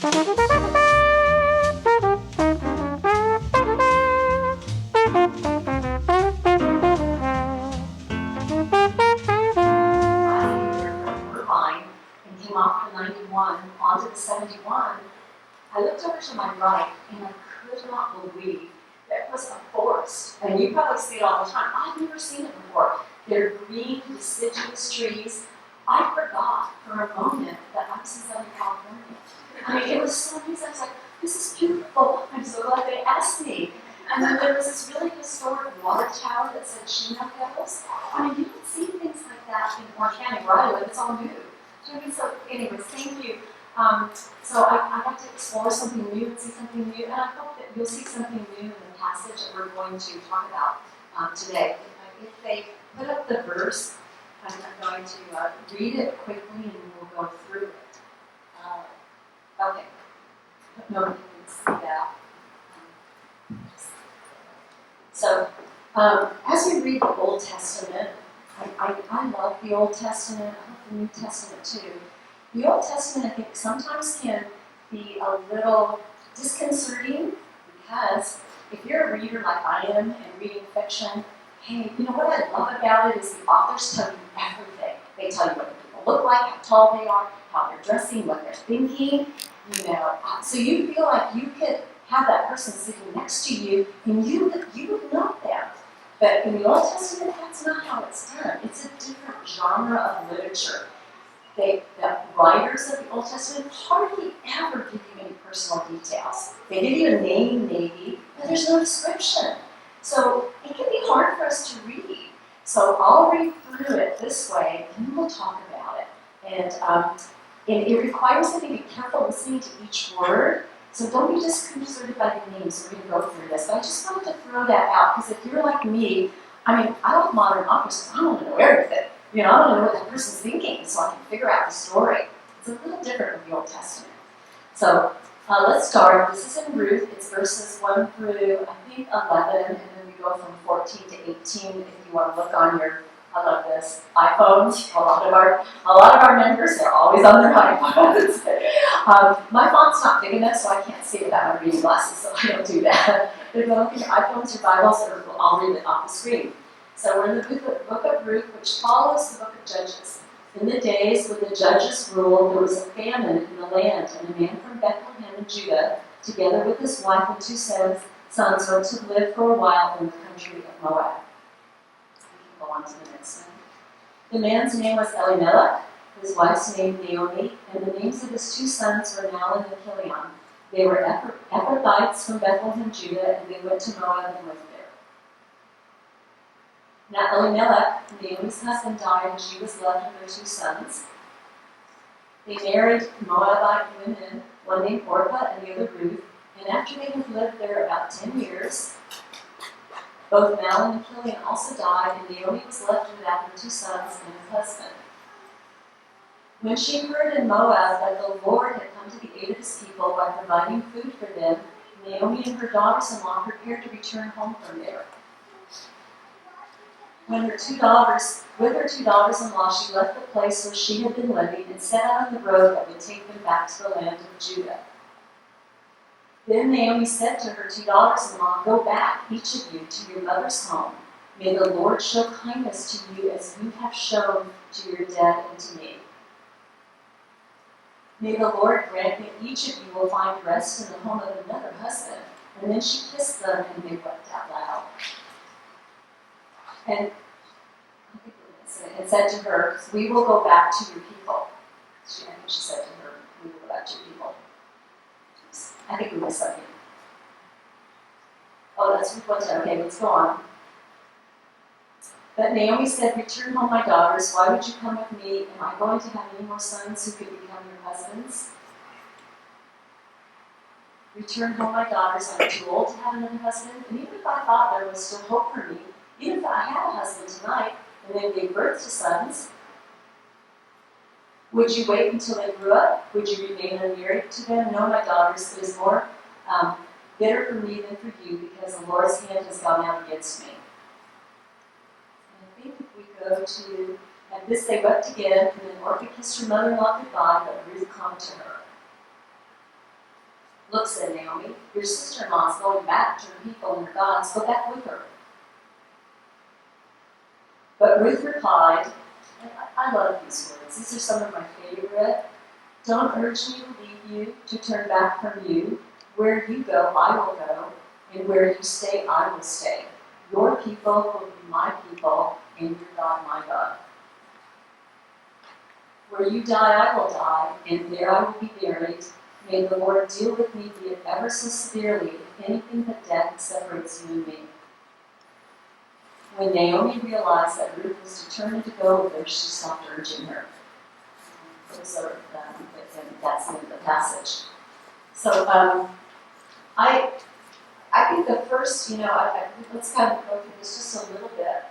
Line and came off the 91 onto the 71, I looked over to my right and I could not believe that was a forest. And you probably see it all the time. I've never seen it before. They're green, deciduous trees. I forgot for a moment that I was in Southern California. I mean, it was so amazing. I was like, this is beautiful. I'm so glad they asked me. And then there was this really historic water tower that said Chino Hills. I mean, you don't see things like that in Orange County where I live. It's all new. So anyways, thank you. So I got to explore something new and see something new, and I hope that you'll see something new in the passage that we're going to talk about today. If they put up the verse, I'm going to read it quickly and we'll go through it. Okay. No one can see that. So, as we read the Old Testament, I love the Old Testament. I love the New Testament too. The Old Testament, I think, sometimes can be a little disconcerting because if you're a reader like I am and reading fiction, hey, you know what I love about it is the authors tell you everything. They tell you what the people look like, how tall they are, how they're dressing, what they're thinking. You know, so you feel like you could have that person sitting next to you and you would know them. But in the Old Testament, that's not how it's done. It's a different genre of literature. The writers of the Old Testament hardly ever give you any personal details. They give you a name, maybe, but there's no description. So it can be hard for us to read. So I'll read through it this way, and then we'll talk about it. And it requires that you be careful listening to each word. So don't be disconcerted by the names. We're going to go through this. But I just wanted to throw that out, because if you're like me, I mean, I like modern authors. I don't want to know everything. You know, I want to know what that person's thinking so I can figure out the story. It's a little different with the Old Testament. So let's start. This is in Ruth. It's verses 1 through, I think, 11, and then we go from 14 to 18 if you want to look on your, I love this, iPhones. A lot of our members, they're always on their iPhones. My font's not big enough, so I can't see without my reading glasses, so I don't do that. If you look at your iPhones or Bibles, I'll read it off the screen. So we're in the book of Ruth, which follows the book of Judges. In the days when the judges ruled, there was a famine in the land, and a man from Bethlehem in Judah, together with his wife and 2 sons, went to live for a while in the country of Moab. We can go on to the next one. The man's name was Elimelech, his wife's name Naomi, and the names of his 2 sons were Mahlon and Chilion. They were Ephrathites from Bethlehem, Judah, and they went to Moab and lived there. Now Elimelech, Naomi's husband, died, and she was left with her 2 sons. They married Moabite women, one named Orpah and the other Ruth, and after they had lived there about 10 years, both Mahlon and Chilion also died, and Naomi was left without her 2 sons and her husband. When she heard in Moab that the Lord had come to the aid of his people by providing food for them, Naomi and her daughters-in-law prepared to return home from there. With her 2 daughters-in-law, she left the place where she had been living and set out on the road that would take them back to the land of Judah. Then Naomi said to her 2 daughters-in-law, "Go back, each of you, to your mother's home. May the Lord show kindness to you as you have shown to your dead and to me. May the Lord grant that each of you will find rest in the home of another husband." And then she kissed them, and they wept out loud. And said to her, "We will go back to your people." She said to her, "We will go back to your people." Oops, I think we missed something. Oh, that's Ruth 1:10. Okay, let's go on. But Naomi said, "Return home, my daughters. Why would you come with me? Am I going to have any more sons who could become your husbands? Return home, my daughters. I'm too old to have another husband. And even if I thought there was still hope for me, even if I had a husband tonight, and then gave birth to sons, would you wait until they grew up? Would you remain unmarried to them? No, my daughters, it is more bitter for me than for you, because the Lord's hand has gone out against me." And I think if we go to, at this they wept again, and then Orpah kissed her mother-in-law goodbye, but Ruth clung to her. "Look," said Naomi, "your sister-in-law is going back to her people and her gods. Go back with her." But Ruth replied, and I love these words. These are some of my favorite. "Don't urge me to leave you, to turn back from you. Where you go, I will go, and where you stay, I will stay. Your people will be my people, and your God, my God. Where you die, I will die, and there I will be buried. May the Lord deal with me, be it ever so severely, if anything but death separates you and me." When Naomi realized that Ruth was determined to go with her, she stopped urging her. That's the end of the passage. So I think the first, let's kind of go through this just a little bit.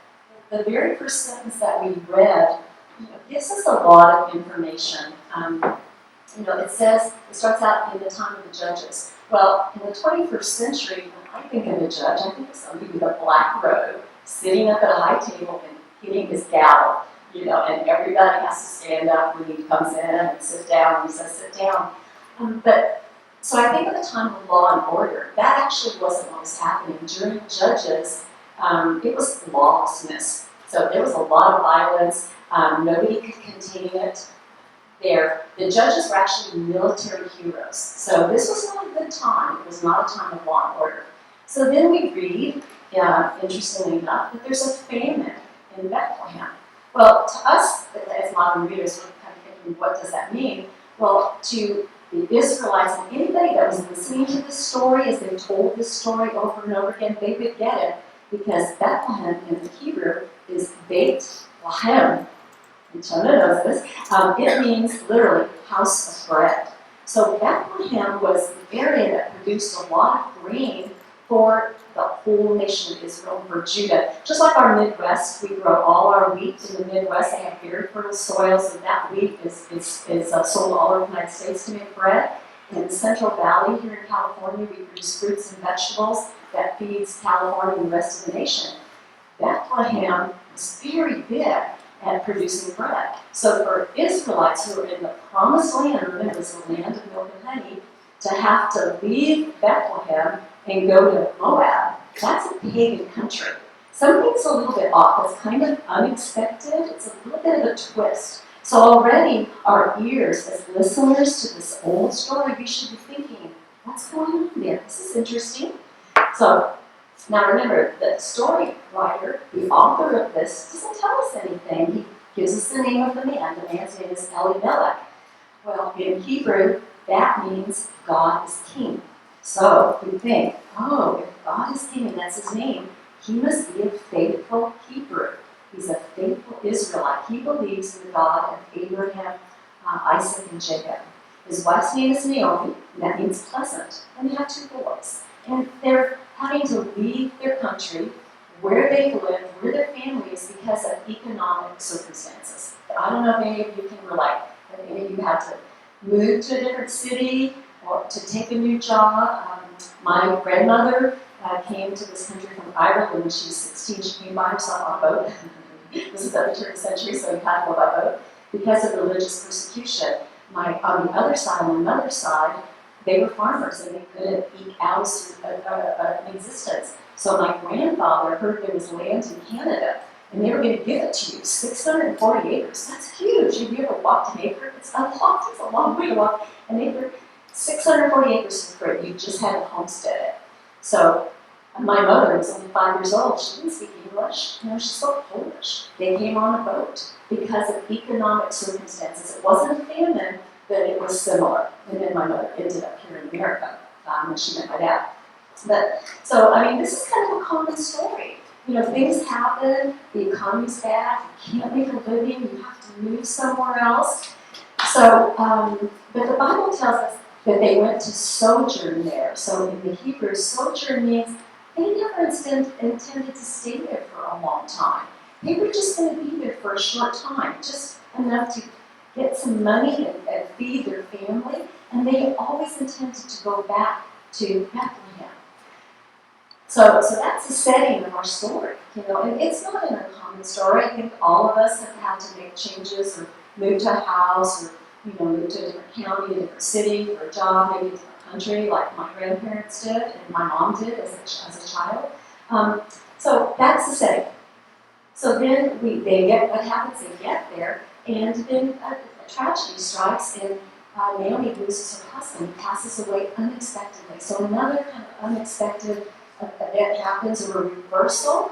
The very first sentence that we read, gives us a lot of information. It says, it starts out in the time of the judges. Well, in the 21st century, when I think of a judge, I think of somebody with a black robe, sitting up at a high table and hitting his gavel, and everybody has to stand up when he comes in and sit down, and he says, "Sit down." So I think at the time of law and order, that actually wasn't what was happening. During Judges, it was lawlessness. So there was a lot of violence. Nobody could contain it. The judges were actually military heroes. So this was not a good time. It was not a time of law and order. So then we read, interestingly enough, that there's a famine in Bethlehem. Well, to us, as modern readers, we're kind of thinking, what does that mean? Well, to the Israelites and anybody that was listening to this story, as they told this story over and over again, they would get it, because Bethlehem in the Hebrew is Beit Lahem. And Jonah knows this. It means literally house of bread. So Bethlehem was the area that produced a lot of grain for the whole nation of Israel, for Judah. Just like our Midwest, we grow all our wheat in the Midwest. They have very fertile soils, and that wheat is sold all over the United States to make bread. In the Central Valley here in California, we produce fruits and vegetables that feeds California and the rest of the nation. Bethlehem was very big at producing bread. So for Israelites who were in the promised land, remember it was the land of milk and honey, to have to leave Bethlehem and go to Moab, that's a pagan country. Something's a little bit off. It's kind of unexpected. It's a little bit of a twist. So already our ears as listeners to this old story, we should be thinking, what's going on there? This is interesting. So now remember, the story writer, the author of this, doesn't tell us anything. He gives us the name of the man. The man's name is Elimelech. Well, in Hebrew, that means God is king. So we think, if God is king and that's his name, he must be a faithful Hebrew. He's a faithful Israelite. He believes in the God of Abraham, Isaac, and Jacob. His wife's name is Naomi, and that means pleasant. And they have 2 boys. And they're having to leave their country, where they live, where their family is, because of economic circumstances. I don't know if any of you can relate. If any of you had to move to a different city or to take a new job. My grandmother came to this country from Ireland when she was 16. She came by herself on a boat. This is at the turn of the century, so you had to go by boat because of religious persecution. On the other side, on my mother's side, they were farmers and they couldn't eke out an existence. So my grandfather heard there was land in Canada and they were going to give it to you, 640 acres. That's huge. Have you ever walked an acre? It's a long way to walk an acre. 640 acres for free. You just had to homestead it. So my mother was only 5 years old. She didn't speak English. She spoke Polish. They came on a boat because of economic circumstances. It wasn't a famine, but it was similar. And then my mother ended up here in America when she met my dad. This is kind of a common story. Things happen, the economy's bad, you can't make a living, you have to move somewhere else. But the Bible tells us that they went to sojourn there. So in the Hebrew, sojourn means they never intended to stay there for a long time. They were just going to be there for a short time, just enough to get some money and feed their family, and they always intended to go back to Bethlehem. So that's the setting of our story, and it's not an uncommon story. I think all of us have had to make changes or move to a house or, move to a different county, a different city for a job, maybe a different country like my grandparents did and my mom did as a child. So that's the setting. So then they get what happens. They get there, and then a tragedy strikes, and Naomi loses her husband. He passes away unexpectedly. So another kind of unexpected event happens, or a reversal.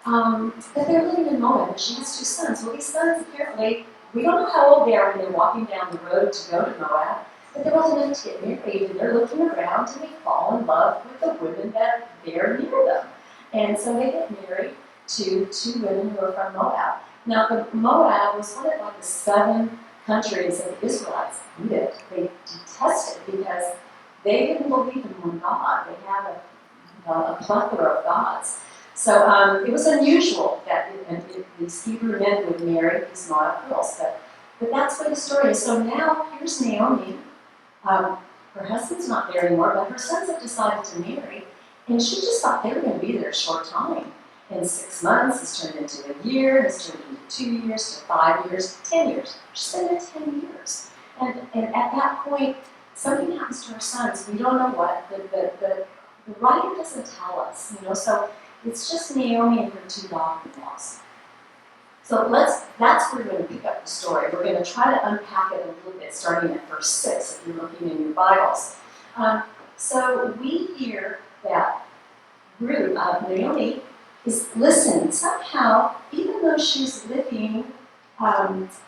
That they're living in Moab, and she has two sons. Well, these sons apparently, we don't know how old they are when they're walking down the road to go to Moab, but they're old enough to get married, and they're looking around and they fall in love with the women that they're near them. And so they get married to two women who are from Moab. Now, the Moab was one of like the 7 countries that the Israelites hated. They detested because they didn't believe in one God. They had a plethora of gods. So it was unusual that these Hebrew men would marry these Moab girls. But that's where the story is. So now here's Naomi. Her husband's not there anymore, but her sons have decided to marry. And she just thought they were going to be there a short time. And 6 months has turned into a year, has turned into 2 years, to 5 years, 10 years. She's been there 10 years. And at that point, something happens to her sons. We don't know what. The writer doesn't tell us, so it's just Naomi and her 2 daughter-in-laws. So that's where we're going to pick up the story. We're going to try to unpack it a little bit, starting at verse 6, if you're looking in your Bibles. So we hear that Naomi is listening. Somehow, even though she's living,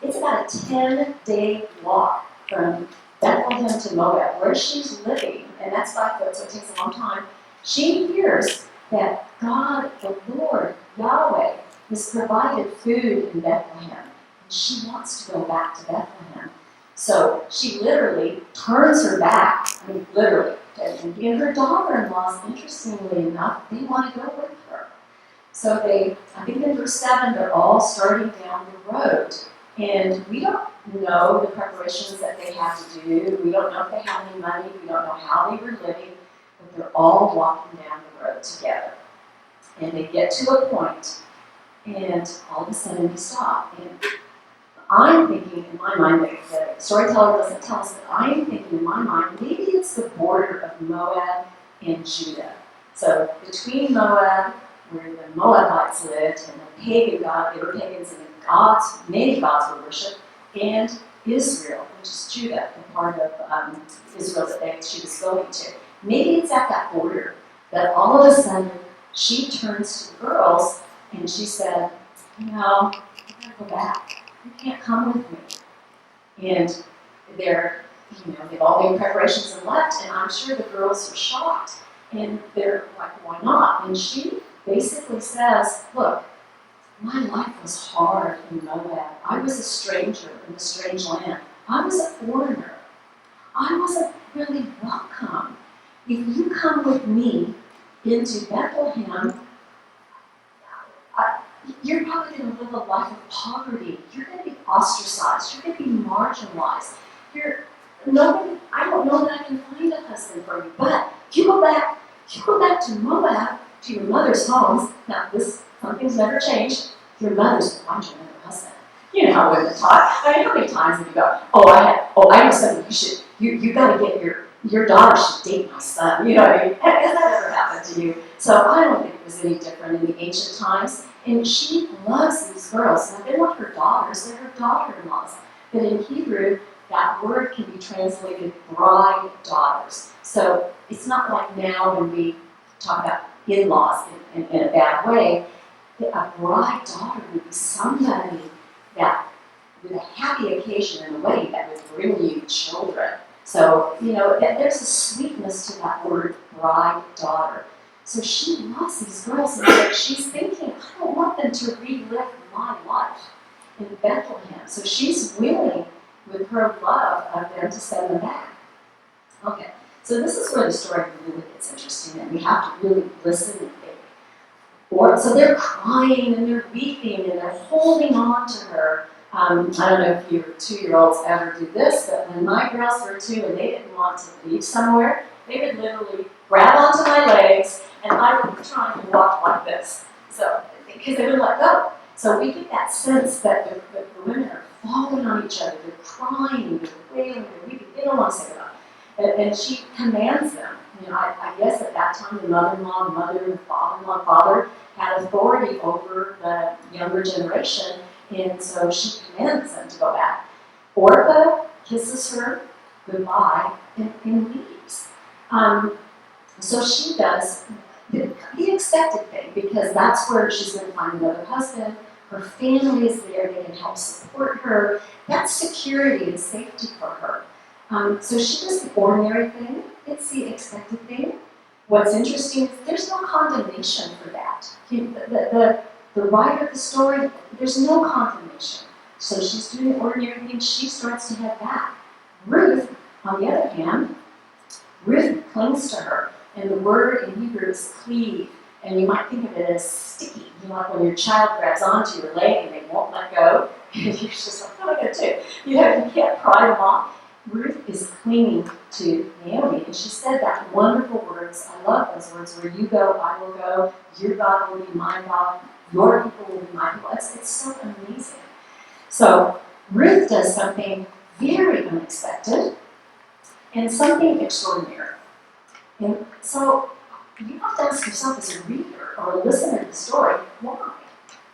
it's about a 10-day walk from Bethlehem to Moab, where she's living, and that's by foot, so it takes a long time. She hears that God, the Lord, Yahweh, has provided food in Bethlehem, and she wants to go back to Bethlehem. So she literally turns her back, literally. And her daughter-in-laws, interestingly enough, they want to go with her. So I think in verse 7, they're all starting down the road. And we don't know the preparations that they had to do. We don't know if they had any money. We don't know how they were living. But they're all walking down the road together. And they get to a point, and all of a sudden they stop. And I'm thinking in my mind, that the storyteller doesn't tell us, but I'm thinking in my mind, maybe it's the border of Moab and Judah. So between Moab, where the Moabites lived, and the pagan god, they were pagans, and the gods, many gods were worshipped, and Israel, which is Judah, the part of Israel that she was going to. Maybe it's at that border that all of a sudden she turns to the girls and she said, I gotta go back. You can't come with me. And they've all made preparations and left, and I'm sure the girls are shocked. And they're like, why not? And she basically says, look, my life was hard in Moab. I was a stranger in a strange land. I was a foreigner. I wasn't really welcome. If you come with me into Bethlehem, you're probably going to live a life of poverty. You're going to be ostracized. You're going to be marginalized. I don't know that I can find a husband for you. But if you go back to Moab, to your mother's homes. Now, something's never changed. Your mother's going to find you another husband. You know how women talk. How many times have you go, I know something you got to get your daughter should date my son. You know what I mean? Has that ever happened to you? So I don't think it was any different in the ancient times. And she loves these girls. Now, they're not her daughters, they're her daughter-in-laws. But in Hebrew, that word can be translated bride daughters. So it's not like now when we talk about in-laws in a bad way. A bride daughter would be somebody that, with a happy occasion and a wedding, that would bring you children. So, there's a sweetness to that word, bride daughter. So she loves these girls, and she's thinking, I don't want them to relive my life in Bethlehem. So she's willing, with her love of them, to send them back. Okay, so this is where the story really gets interesting, and we have to really listen and think. So they're crying, and they're weeping, and they're holding on to her. I don't know if your 2-year-olds ever do this, but when my girls were 2 and they didn't want to leave somewhere, they would literally grab onto my legs, and I would be trying to walk like this. So, because they wouldn't let go. So we get that sense that the women are falling on each other, they're crying, they're wailing, they're weeping, they don't want to say goodbye. And she commands them. I guess at that time the mother-in-law, the mother, the father-in-law, father had authority over the younger generation, and so she commands them to go back. Orpah kisses her goodbye and leaves. So she does the expected thing, because that's where she's going to find another husband. Her family is there, they can help support her. That's security and safety for her. So she does the ordinary thing, it's the expected thing. What's interesting is there's no condemnation for that. The writer of the story, there's no condemnation. So she's doing the ordinary thing, she starts to head back. Ruth, on the other hand, Ruth clings to her, and the word in Hebrew is cleave, and you might think of it as sticky. Like when your child grabs onto your leg and they won't let go, and you're just like, what am I going to do? You can't pry them off. Ruth is clinging to Naomi, and she said that wonderful words. I love those words, where you go, I will go, your God will be my God, your people will be my people. It's so amazing. So Ruth does something very unexpected and something extraordinary. And so you have to ask yourself as a reader or a listener to the story, why?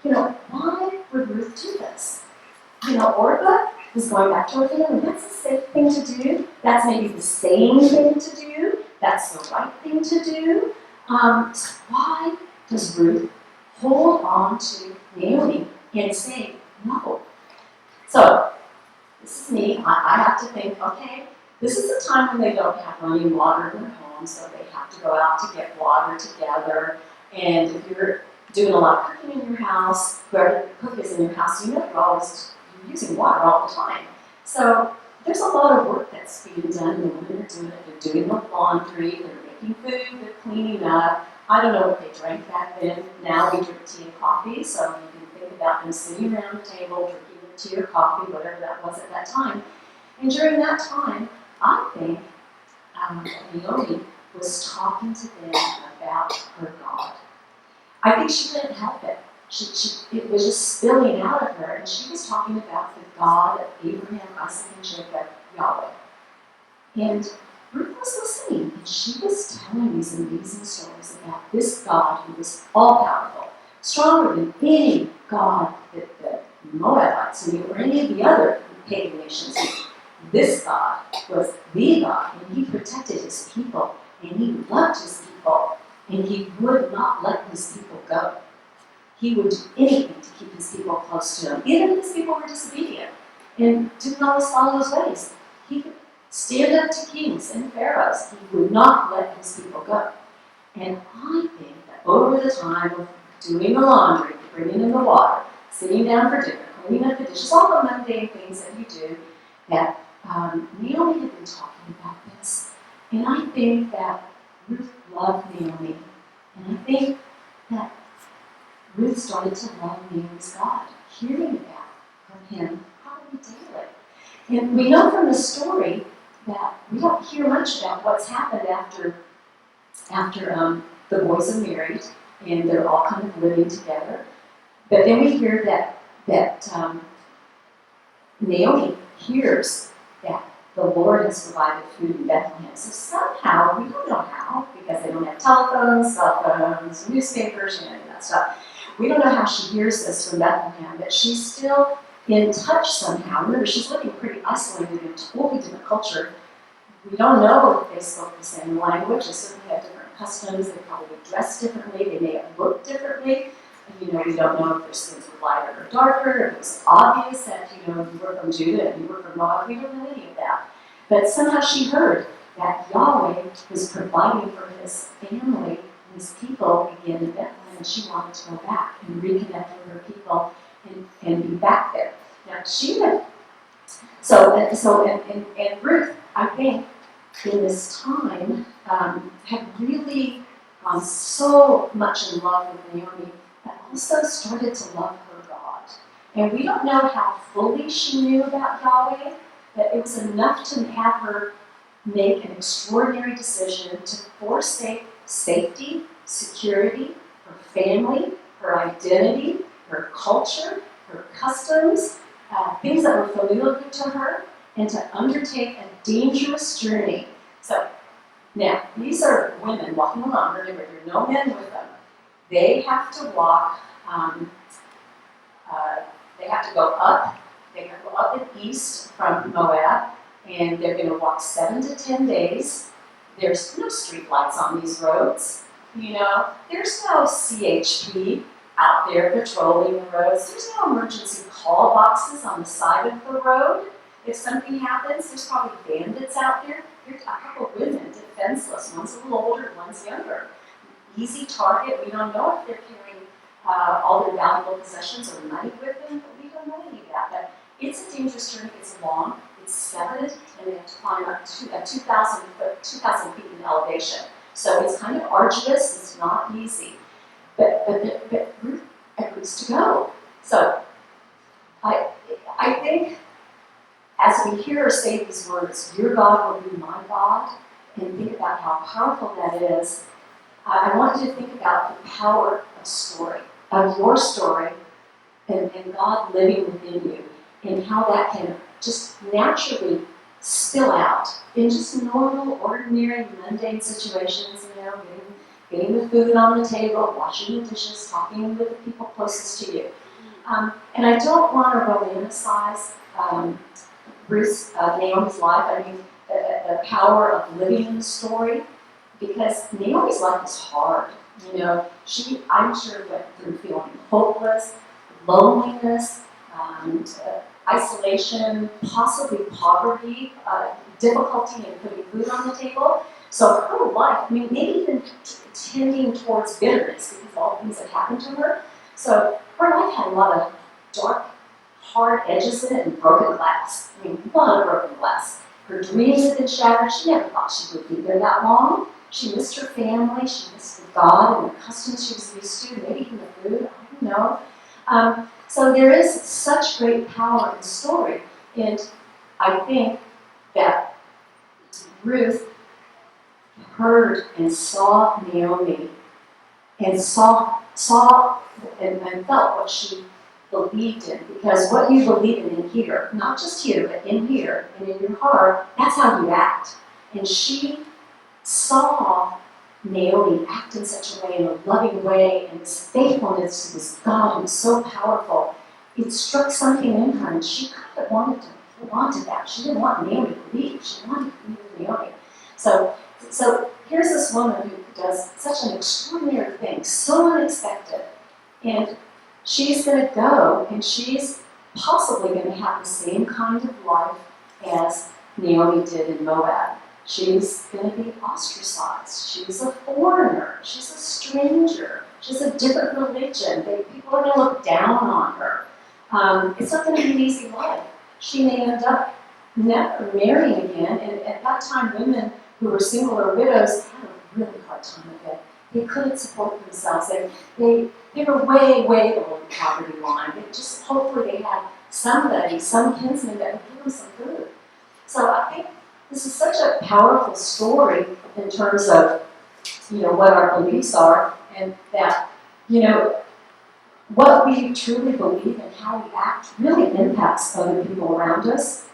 Why would Ruth do this? Orpah was going back to her family. That's a safe thing to do. That's maybe the same thing to do. That's the right thing to do. So why does Ruth hold on to Naomi and say no? So this is me. I have to think, okay, this is a time when they don't have running water in their home, so they have to go out to get water together. And if you're doing a lot of cooking in your house, whoever the cook is in your house, you're you're using water all the time. So there's a lot of work that's being done. The women are doing it. They're doing the laundry. They're making food. They're cleaning up. I don't know what they drank back then. Now we drink tea and coffee, so you can think about them sitting around the table, drinking their tea or coffee, whatever that was at that time. And during that time, I think Naomi was talking to them about her God. I think she couldn't help it. It was just spilling out of her, and she was talking about the God of Abraham, Isaac, and Jacob, Yahweh. And Ruth was listening, and she was telling these amazing stories about this God who was all-powerful, stronger than any God that the Moabites knew or any of the other pagan nations knew. This God was the God, and he protected his people, and he loved his people, and he would not let his people go. He would do anything to keep his people close to him, even if his people were disobedient and didn't always follow his ways. He would stand up to kings and pharaohs. He would not let his people go. And I think that over the time of doing the laundry, bringing in the water, sitting down for dinner, cleaning up the dishes, all the mundane things that you do, that Naomi had been talking about this. And I think that Ruth loved Naomi. And I think that Ruth started to love Naomi's God, hearing about from him probably daily. And we know from the story that we don't hear much about what's happened after the boys are married and they're all kind of living together. But then we hear that Naomi hears that the Lord has provided food in Bethlehem. So somehow, we don't know how, because they don't have telephones, cell phones, newspapers, any of that stuff. We don't know how she hears this from Bethlehem, but she's still in touch somehow. Remember, she's living pretty isolated in a totally different culture. We don't know if they spoke the same language. They certainly have different customs. They probably dressed differently. They may have looked differently. We don't know if their skins were lighter or darker. If it was obvious that, you were from Judah and you were from Moab. We don't know any of that. But somehow she heard that Yahweh was providing for his family and his people again in Bethlehem, and she wanted to go back and reconnect with her people and be back there. Now, she had, and Ruth, I think, in this time, had really gone so much in love with Naomi, but also started to love her God. And we don't know how fully she knew about Yahweh, but it was enough to have her make an extraordinary decision to forsake safety, security, her family, her identity, her culture, her customs, things that were familiar to her, and to undertake a dangerous journey So now, these are women walking along. Remember, there are no men with them. They have to walk, they have to go up. They have to go up and east from Moab, and they're going to walk 7 to 10 days. There's no street lights on these roads. You know, there's no CHP out there patrolling the roads. There's no emergency call boxes on the side of the road. If something happens, there's probably bandits out there. There's a couple of women, defenseless. One's a little older, one's younger. Easy target. We don't know if they're carrying all their valuable possessions or money with them, but we don't know any of that. But it's a dangerous journey. It's long. It's 7, and they have to climb up to 2,000 feet in elevation. So it's kind of arduous. It's not easy. But Ruth agrees to go. So I think as we hear her say these words, your God will be my God, and think about how powerful that is, I want you to think about the power of story, of your story, and God living within you, and how that can just naturally spill out in just normal, ordinary, mundane situations, you know, getting the food on the table, washing the dishes, talking with the people closest to you. And I don't want to romanticize Naomi's life. I mean, the power of living in the story, because Naomi's life is hard. You know, I'm sure, went through feeling hopeless, loneliness, isolation, possibly poverty, difficulty in putting food on the table. So her life, I mean, maybe even tending towards bitterness because of all the things that happened to her. So her life had a lot of dark, hard edges in it and broken glass. I mean, a lot of broken glass. Her dreams had been shattered. She never thought she would be there that long. She missed her family. She missed God and the customs she was used to, maybe even the food. I don't know. So there is such great power in the story. And I think that Ruth heard and saw Naomi and saw and felt what she believed in. Because what you believe in here, not just here, but in here and in your heart, that's how you act. And she saw Naomi act in such a way, in a loving way, and this faithfulness to this God who's so powerful. It struck something in her, and she kind of wanted that. She didn't want Naomi to leave. She wanted to be with Naomi. So here's this woman who does such an extraordinary thing, so unexpected, and she's going to go, and she's possibly going to have the same kind of life as Naomi did in Moab. She's going to be ostracized. She's a foreigner. She's a stranger. She's a different religion. People are going to look down on her. It's not going to be an easy life. She may end up never marrying again. And at that time, women who were single or widows had a really hard time of it. They couldn't support themselves. They were way, way below the poverty line. Hopefully they had somebody, some kinsman that would give them some food. So I think this is such a powerful story in terms of, what our beliefs are, and that, what we truly believe and how we act really impacts other people around us.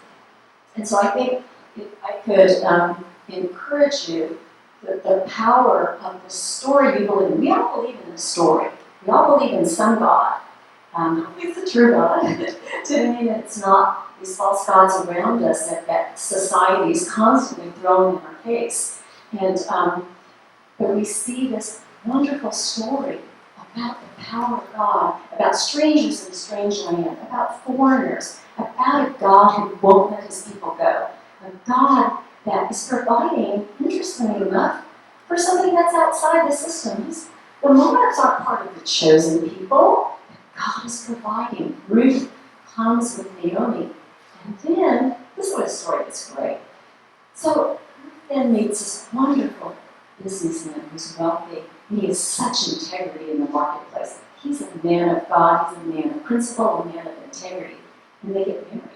And so I think if I could encourage you that the power of the story you believe in. We all believe in the story. We all believe in some God. It's the true God. To mean it's not these false gods around us that society is constantly throwing in our face. And but we see this wonderful story about the power of God, about strangers in a strange land, about foreigners, about a God who won't let his people go, a God that is providing, interestingly enough, for somebody that's outside the systems. The Moabites aren't part of the chosen people. God is providing. Ruth comes with Naomi. And then, this is a story that's great. So, Ruth then meets this wonderful businessman who's wealthy. And he has such integrity in the marketplace. He's a man of God. He's a man of principle, a man of integrity. And they get married.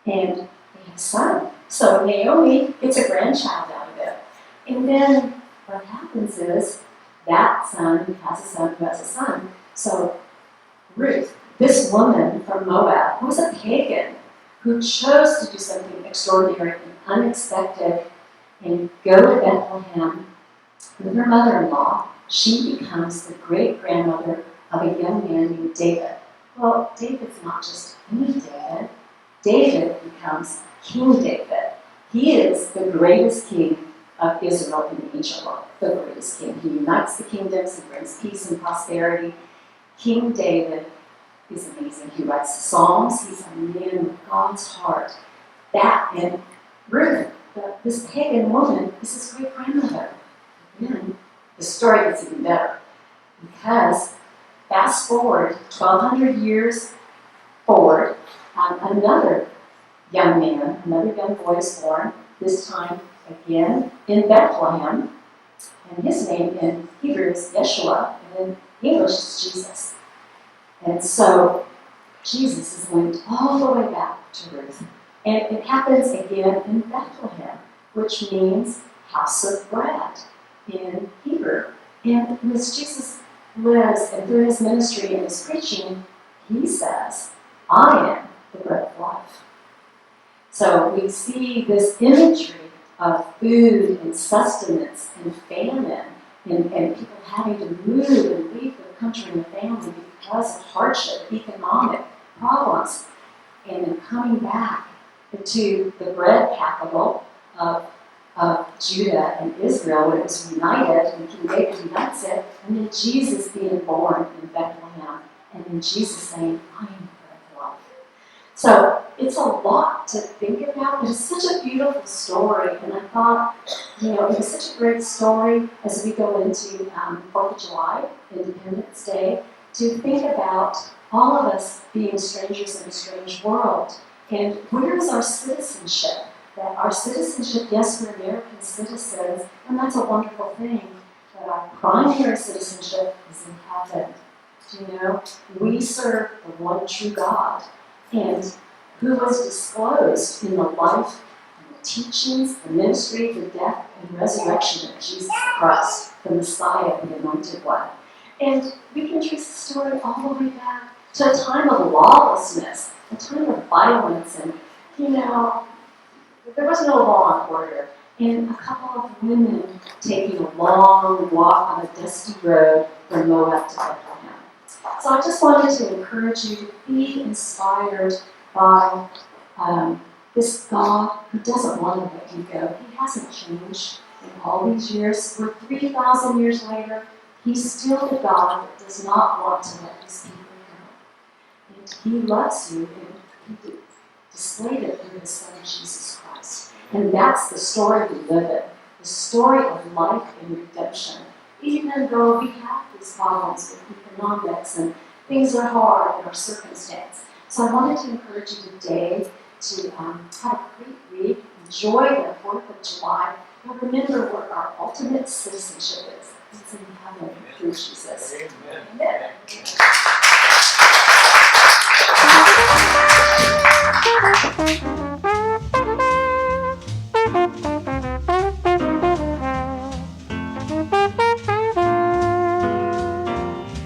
And they have a son. So Naomi gets a grandchild out of it. And then what happens is that son has a son who has a son. So Ruth, this woman from Moab, who was a pagan, who chose to do something extraordinary and unexpected, and go to Bethlehem with her mother-in-law. She becomes the great-grandmother of a young man named David. Well, David's not just any David. David becomes King David. He is the greatest king of Israel in the ancient world, the greatest king. He unites the kingdoms, he brings peace and prosperity. King David is amazing. He writes the Psalms. He's a man with God's heart. That and Ruth, this pagan woman, is his great-grandmother. Again, the story gets even better because fast forward 1,200 years forward, another young man, another young boy is born, this time again in Bethlehem, and his name in Hebrew is Yeshua, and in English is Jesus. And so Jesus is linked all the way back to Ruth. And it happens again in Bethlehem, which means house of bread in Hebrew. And as Jesus lives and through his ministry and his preaching, he says, I am the bread of life. So we see this imagery of food and sustenance and famine and people having to move and leave their country and family because of hardship, economic problems, and then coming back to the bread capital of Judah and Israel when it was united, and King David unites it, and then Jesus being born in Bethlehem, and then Jesus saying, I am the bread of life. So it's a lot to think about, but it's such a beautiful story, and I thought, it was such a great story as we go into 4th of July, Independence Day, to think about all of us being strangers in a strange world. And where is our citizenship? That our citizenship, yes, we're American citizens, and that's a wonderful thing, but our primary citizenship is in heaven. We serve the one true God, and who was disclosed in the life and the teachings, the ministry, the death, and resurrection of Jesus Christ, the Messiah, the Anointed One. And we can trace the story all the way back to a time of lawlessness, a time of violence, and, there was no law and order. And a couple of women taking a long walk on a dusty road from Moab to Bethlehem. So I just wanted to encourage you to be inspired by this God who doesn't want to let you go. He hasn't changed in all these years. We're 3,000 years later. He's still the God that does not want to let his people go. And he loves you, and he displayed it through his Son, Jesus Christ. And that's the story we live in, the story of life and redemption. Even though we have these problems with economics and things are hard in our circumstance. So I wanted to encourage you today to have a great week, enjoy the 4th of July, and remember what our ultimate citizenship is. It's in heaven through Jesus. Amen.